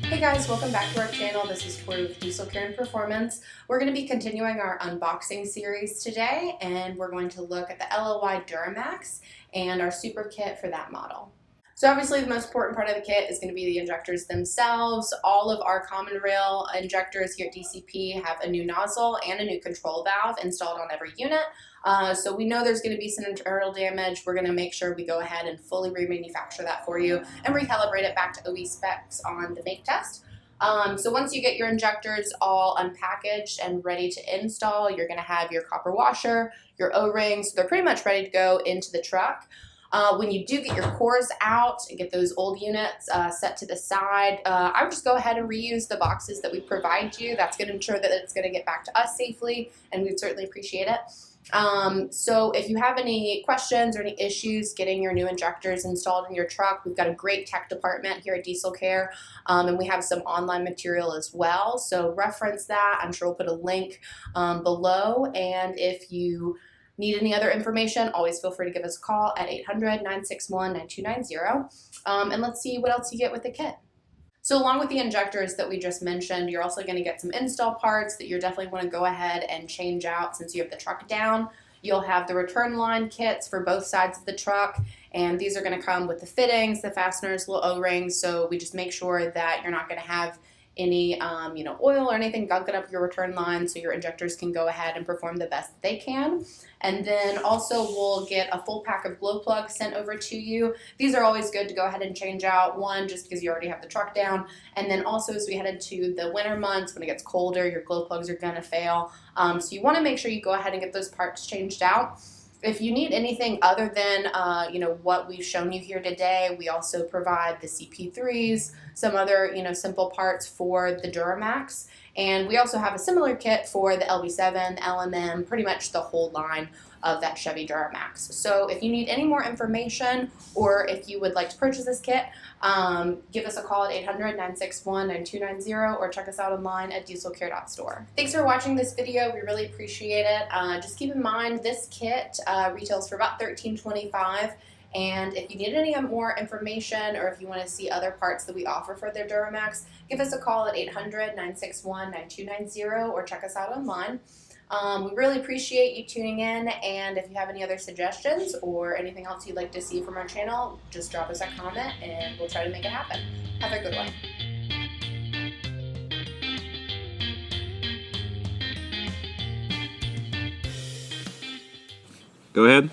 Hey guys, welcome back to our channel. This is Tori with Diesel Care and Performance. We're going to be continuing our unboxing series today, and we're going to look at the LLY Duramax and our super kit for that model. So obviously the most important part of the kit is going to be the injectors themselves. All of our common rail injectors here at DCP have a new nozzle and a new control valve installed on every unit. So we know there's going to be some internal damage. We're going to make sure we go ahead and fully remanufacture that for you and recalibrate it back to OE specs on the make test. So once you get your injectors all unpackaged and ready to install, you're going to have your copper washer, your O-rings. They're pretty much ready to go into the truck. When you do get your cores out and get those old units set to the side, I would just go ahead and reuse the boxes that we provide you. That's going to ensure that it's going to get back to us safely, and we'd certainly appreciate it. So if you have any questions or any issues getting your new injectors installed in your truck, we've got a great tech department here at Diesel Care, and we have some online material as well. So reference that. I'm sure we'll put a link below, and if you need any other information, always feel free to give us a call at 800-961-9290. And let's see what else you get with the kit. So along with the injectors that we just mentioned, you're also going to get some install parts that you definitely want to go ahead and change out since you have the truck down. You'll have the return line kits for both sides of the truck, and these are going to come with the fittings, the fasteners, little O-rings, so we just make sure that you're not going to have any oil or anything gunking up your return line, so your injectors can go ahead and perform the best they can. And then also we'll get a full pack of glow plugs sent over to you. These are always good to go ahead and change out, one, just because you already have the truck down, and then also as we head into the winter months, when it gets colder, your glow plugs are gonna fail. So you wanna make sure you go ahead and get those parts changed out. If you need anything other than what we've shown you here today, we also provide the CP3s, some other simple parts for the Duramax, and we also have a similar kit for the LB7, LMM, pretty much the whole line of that Chevy Duramax. So if you need any more information, or if you would like to purchase this kit, give us a call at 800-961-9290 or check us out online at dieselcare.store. Thanks for watching this video. We really appreciate it. Just keep in mind this kit retails for about $13.25. And if you need any more information, or if you want to see other parts that we offer for their Duramax, give us a call at 800-961-9290 or check us out online. We really appreciate you tuning in, and if you have any other suggestions or anything else you'd like to see from our channel, just drop us a comment and we'll try to make it happen. Have a good one. Go ahead.